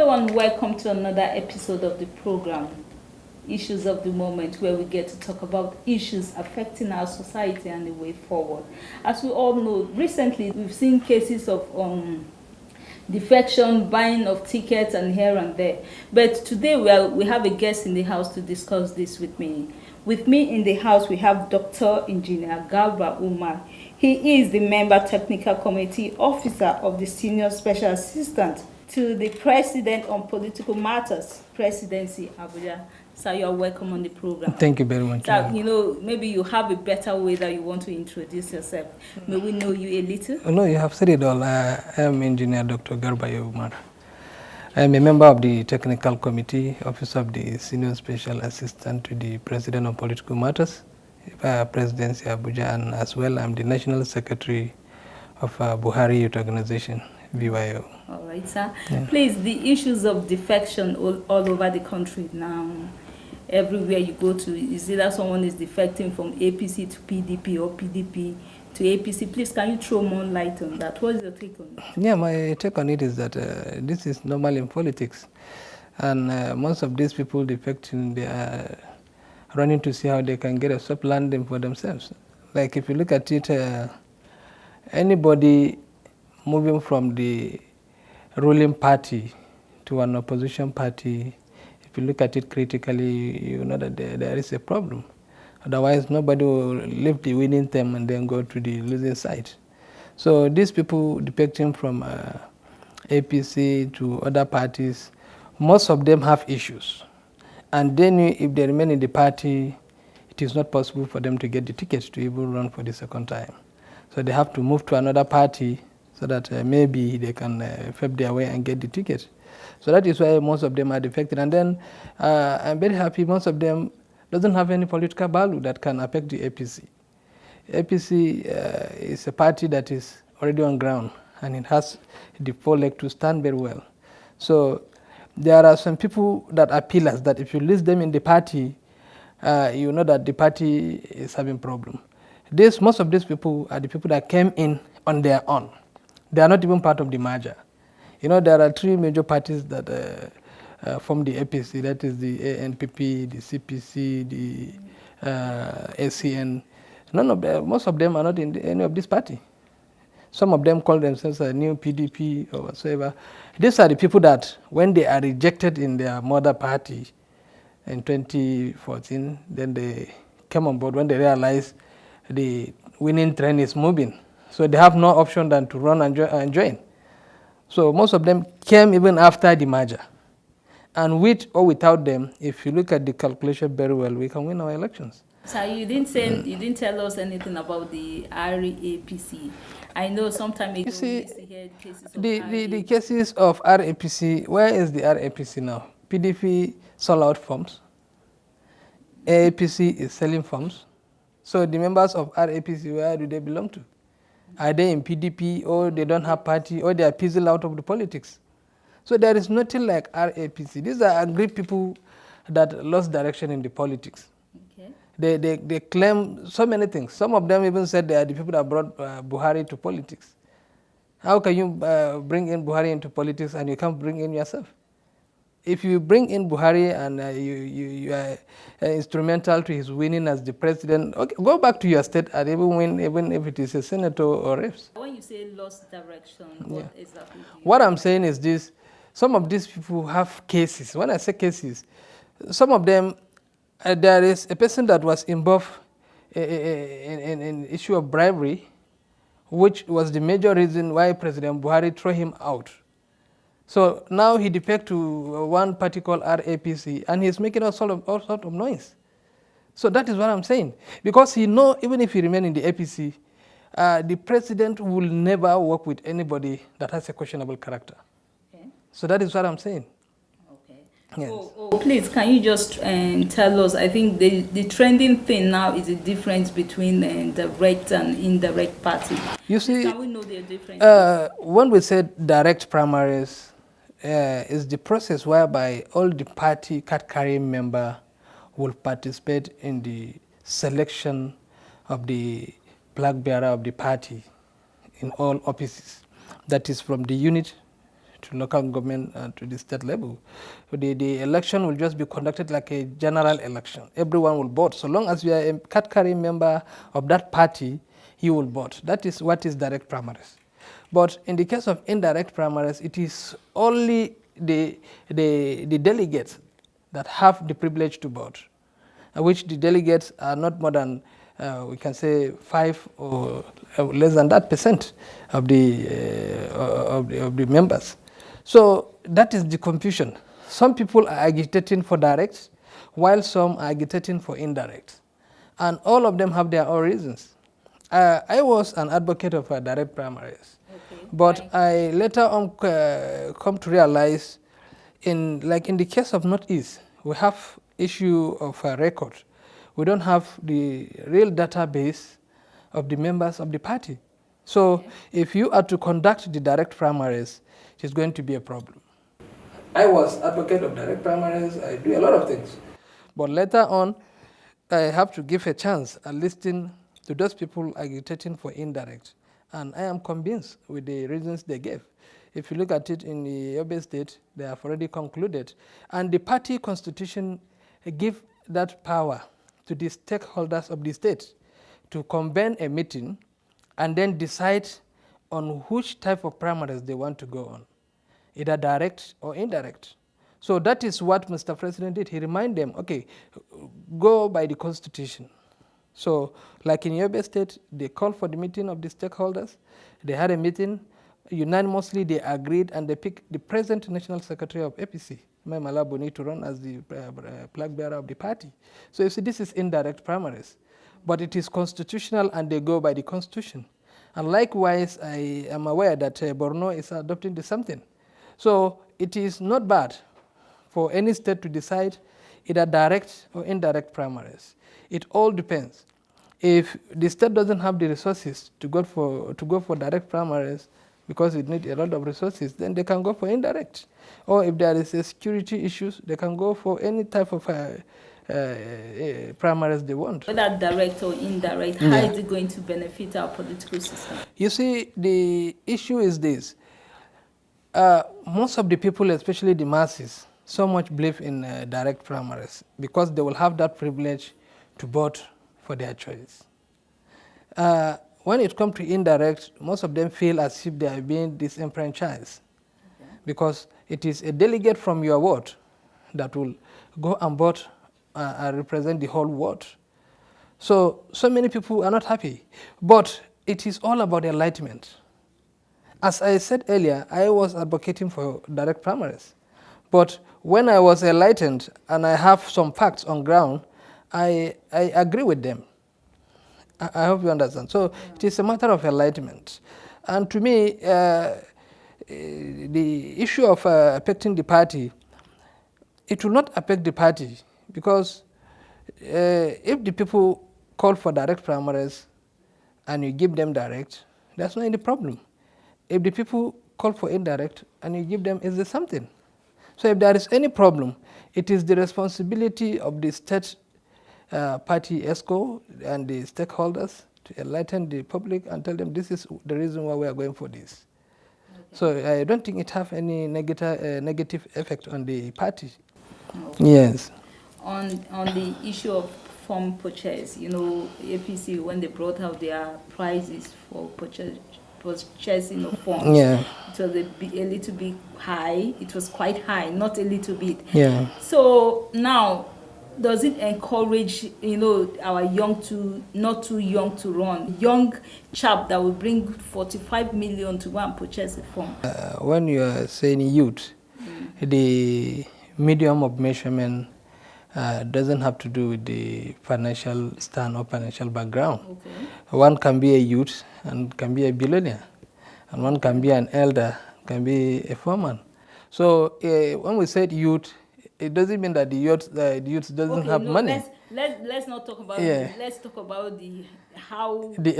Hello and welcome to another episode of the program, Issues of the Moment, where we get to talk about issues affecting our society and the way forward. As we all know, recently we've seen cases of defection, buying of tickets and here and there. But today we have a guest in the house to discuss this with me. With me in the house we have Dr. Engineer Garba Umar. He is the Member Technical Committee Officer of the Senior Special Assistant to the President on Political Matters, Presidency, Abuja. Sir, you are welcome on the program. Thank you very much. Sir, maybe you have a better way that you want to introduce yourself. May we know you a little? No, you have said it all. I am Engineer Dr. Garba Umar. I am a member of the Technical Committee, Office of the Senior Special Assistant to the President on Political Matters, Presidency, Abuja, and as well I'm the National Secretary of Buhari Youth Organization, BYO. All right, sir. Yeah. Please, the issues of defection all over the country now. Everywhere you go to, is either someone is defecting from APC to PDP or PDP to APC. Please, can you throw more light on that? What is your take on it? Yeah, my take on it is that this is normal in politics. And most of these people defecting, they are running to see how they can get a soft landing for themselves. Like if you look at it, anybody moving from the ruling party to an opposition party, if you look at it critically, you know that there is a problem. Otherwise, nobody will leave the winning team and then go to the losing side. So these people defecting from APC to other parties, most of them have issues. And then if they remain in the party, it is not possible for them to get the tickets to even run for the second time. So they have to move to another party so that maybe they can flip their way and get the ticket. So that is why most of them are defected. And then I'm very happy most of them doesn't have any political value that can affect the APC. APC is a party that is already on ground and it has the four legs to stand very well. So there are some people that are pillars that if you list them in the party, you know that the party is having problem. Most of these people are the people that came in on their own. They are not even part of the merger. You know, there are three major parties that form the APC, that is the ANPP, the CPC, the ACN. Most of them are not in any of this party. Some of them call themselves a new PDP or whatsoever. These are the people that, when they are rejected in their mother party in 2014, then they came on board when they realize the winning trend is moving. So they have no option than to run and join. So most of them came even after the merger. And with or without them, if you look at the calculation very well, we can win our elections. So you didn't tell us anything about the RAPC. I know sometime ago we used to hear cases of the cases of RAPC. Where is the RAPC now? PDP sold out forms. AAPC is selling forms. So the members of RAPC, where do they belong to? Are they in PDP, or they don't have party, or they are fizzled out of the politics? So there is nothing like RAPC. These are angry people that lost direction in the politics. Okay. They claim so many things. Some of them even said they are the people that brought Buhari to politics. How can you bring in Buhari into politics and you can't bring in yourself? If you bring in Buhari and you are instrumental to his winning as the president, okay, go back to your state and even win, even if it is a senator or reps. When you say lost direction, what exactly do you mean? What I'm saying is this: some of these people have cases. When I say cases, some of them, there is a person that was involved in issue of bribery, which was the major reason why President Buhari threw him out. So now he defects to one party called RAPC, and he's making all sorts of noise. So that is what I'm saying. Because he knows even if he remains in the APC, the president will never work with anybody that has a questionable character. Okay. So that is what I'm saying. Okay. Yes. Please, can you just tell us, I think the trending thing now is the difference between direct and indirect party. You see, can we know the difference? When we said direct primaries, is the process whereby all the party card-carrying member will participate in the selection of the flag bearer of the party in all offices. That is from the unit to to local government and to the state level. The election will just be conducted like a general election. Everyone will vote. So long as you are a card-carrying member of that party, you will vote. That is what is direct primaries. But in the case of indirect primaries, it is only the delegates that have the privilege to vote, which the delegates are not more than, we can say, 5 or less than that percent of the members. So that is the confusion. Some people are agitating for direct, while some are agitating for indirect. And all of them have their own reasons. I was an advocate of direct primaries, okay, but I later on come to realize, in the case of Northeast, we have issue of a record. We don't have the real database of the members of the party. So okay, if you are to conduct the direct primaries, it is going to be a problem. I was advocate of direct primaries. I do a lot of things. But later on, I have to give a chance and listen to those people agitating for indirect. And I am convinced with the reasons they gave. If you look at it in the Yobe State, they have already concluded. And the party constitution give that power to the stakeholders of the state to convene a meeting and then decide on which type of primaries they want to go on, either direct or indirect. So that is what Mr. President did. He reminded them, okay, go by the constitution. So like in Yobe State, they called for the meeting of the stakeholders. They had a meeting. Unanimously, they agreed, and they picked the present National Secretary of APC, Maimala Boni, to run as the flag bearer of the party. So you see, this is indirect primaries. But it is constitutional, and they go by the constitution. And likewise, I am aware that Borno is adopting the something. So it is not bad for any state to decide either direct or indirect primaries. It all depends. If the state doesn't have the resources to go for direct primaries because it needs a lot of resources, then they can go for indirect. Or if there is a security issues, they can go for any type of primaries they want. Whether direct or indirect, how is it going to benefit our political system? You see, the issue is this. Most of the people, especially the masses, so much believe in direct primaries because they will have that privilege to vote for their choice. When it comes to indirect, most of them feel as if they are being disenfranchised, okay, because it is a delegate from your ward that will go and vote and represent the whole ward. So many people are not happy. But it is all about enlightenment. As I said earlier, I was advocating for direct primaries. But when I was enlightened and I have some facts on ground, I agree with them. I hope you understand. So yeah, it is a matter of enlightenment. And to me, the issue of affecting the party, it will not affect the party because if the people call for direct primaries and you give them direct, that's not any problem. If the people call for indirect and you give them, is there something? So if there is any problem, it is the responsibility of the state party ESCO and the stakeholders to enlighten the public and tell them this is the reason why we are going for this. Okay. So I don't think it have any negative effect on the party. Okay. Yes. On the issue of form purchase, you know, APC, when they brought out their prices for purchasing of forms, yeah, it was a little bit high. It was quite high, not a little bit. Yeah. So now, does it encourage, you know, our not too young to run, young chap that will bring 45 million to go and purchase a form? When you are saying youth, the medium of measurement doesn't have to do with the financial stand or financial background. Okay. One can be a youth and can be a billionaire, and one can be an elder, can be a foreman. So when we said youth, it doesn't mean that the youth doesn't have money. Let's not talk about let's talk about the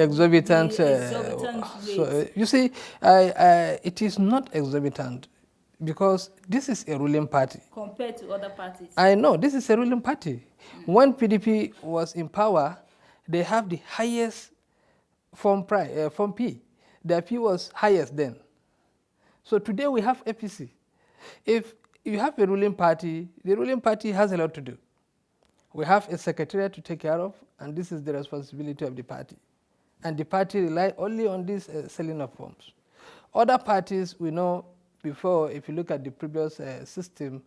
exorbitant rates. So, you see, it is not exorbitant because this is a ruling party. Compared to other parties. I know, this is a ruling party. When PDP was in power, they have the highest form P. Their P was highest then. So today we have APC. If you have a ruling party, the ruling party has a lot to do. We have a secretariat to take care of, and this is the responsibility of the party. And the party rely only on this selling of forms. Other parties, we know before, if you look at the previous system,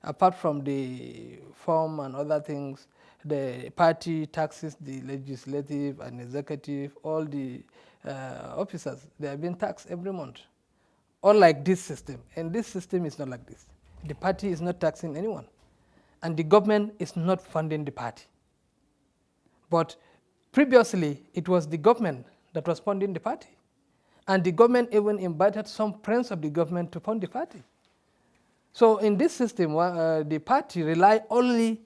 apart from the form and other things, the party taxes the legislative and executive, all the officers, they are being taxed every month. Unlike this system, and this system is not like this. The party is not taxing anyone, and the government is not funding the party. But previously, it was the government that was funding the party. And the government even invited some friends of the government to fund the party. So in this system, the party rely only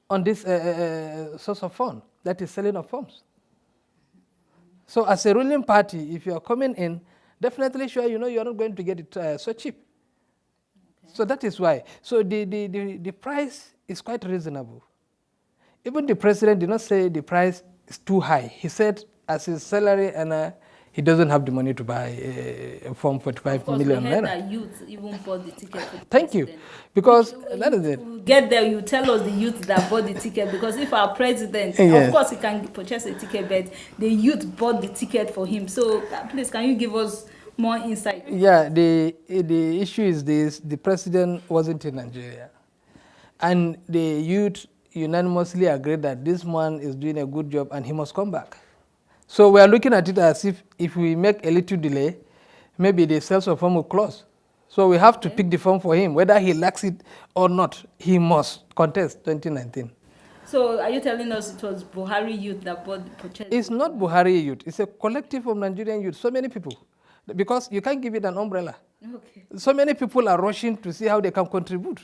on this source of fund, that is selling of forms. So as a ruling party, if you are coming in, definitely sure you know you're not going to get it so cheap. Okay. So that is why. So the price is quite reasonable. Even the president did not say the price is too high. He said as his salary and he doesn't have the money to buy a form for 45 million naira. That youth even bought the ticket for the Thank president. You, because that is it. We'll get there, you tell us the youth that bought the ticket, because if our president, Yes. Of course he can purchase a ticket, but the youth bought the ticket for him. So please, can you give us more insight? Yeah, the issue is this: the president wasn't in Nigeria, and the youth unanimously agreed that this man is doing a good job and he must come back. So we are looking at it as if we make a little delay, maybe the sales of form will close. So we have to pick the form for him, whether he likes it or not. He must contest 2019. So are you telling us it was Buhari youth that bought the purchase? It's not Buhari youth. It's a collective of Nigerian youth. So many people, because you can't give it an umbrella. Okay. So many people are rushing to see how they can contribute.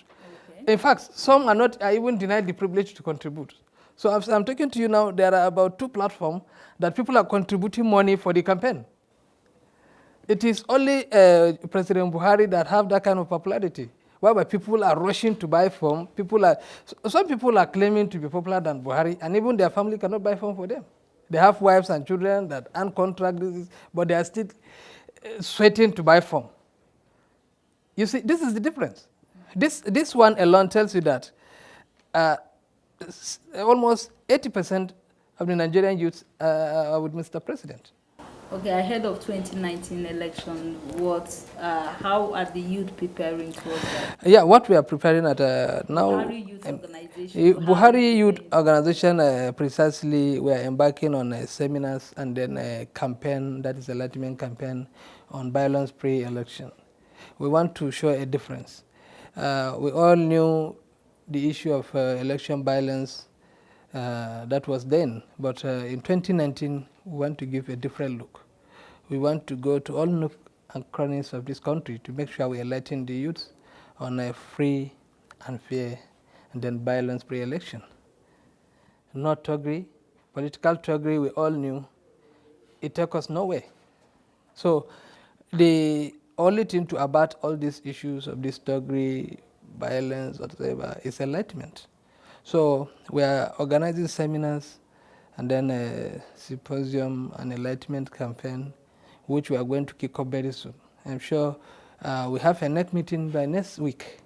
Okay. In fact, some are even denied the privilege to contribute. So as I'm talking to you now, there are about 2 platforms that people are contributing money for the campaign. It is only President Buhari that have that kind of popularity, whereby people are rushing to buy form. Some people are claiming to be popular than Buhari, and even their family cannot buy form for them. They have wives and children that earn contract, but they are still sweating to buy form. You see, this is the difference. This one alone tells you that almost 80% of the Nigerian youths are with Mr. President. Okay, ahead of 2019 election, how are the youth preparing towards that? Yeah, what we are preparing at now. Buhari Youth Organization. Buhari Youth Organization, precisely, we are embarking on seminars and then a campaign, that is a Enlightenment campaign on violence pre-election. We want to show a difference. We all knew the issue of election violence that was then, but in 2019 we want to give a different look. We want to go to all nooks and crannies of this country to make sure we enlighten the youth on a free and fair and then violence pre-election. Not thuggery, political thuggery, we all knew it took us nowhere. So the only thing to abate all these issues of this thuggery, violence, whatever, is enlightenment. So we are organizing seminars and then a symposium and enlightenment campaign, which we are going to kick off very soon. I'm sure we have a next meeting by next week.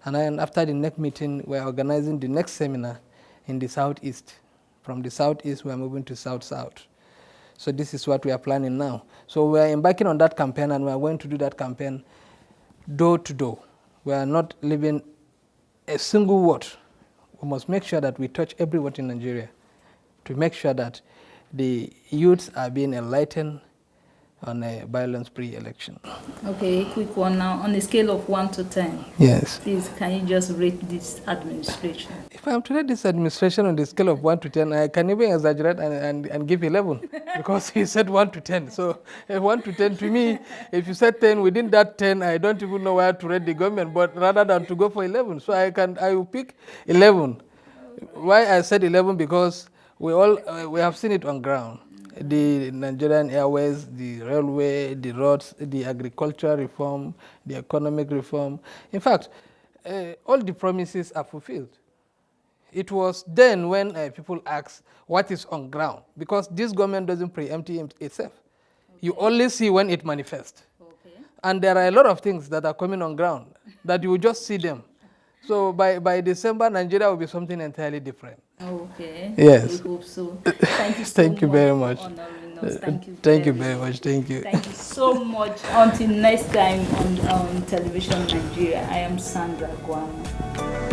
And then after the next meeting, we are organizing the next seminar in the southeast. From the southeast, we are moving to south-south. So this is what we are planning now. So we are embarking on that campaign, and we are going to do that campaign door to door. We are not leaving a single word. We must make sure that we touch every word in Nigeria to make sure that the youths are being enlightened on a violence pre-election. Okay, a quick one now. On a scale of 1 to 10, yes, please, can you just rate this administration? If I am to rate this administration on the scale of 1 to 10, I can even exaggerate and give 11 because he said 1 to 10. So 1 to 10 to me, if you said 10, within that 10, I don't even know where to rate the government, but rather than to go for 11. So I will pick 11. Why I said 11? Because we have seen it on ground. The Nigerian Airways, the railway, the roads, the agricultural reform, the economic reform. In fact, all the promises are fulfilled. It was then when people asked what is on ground, because this government doesn't preempt itself. Okay. You only see when it manifests. Okay. And there are a lot of things that are coming on ground that you will just see them. So by December, Nigeria will be something entirely different. Okay. Yes. We hope so. Thank you so Thank you much very for much. honoring us. Thank you Thank you very much. Thank you. Thank you so much. Until next time on television Nigeria, I am Sandra Guam.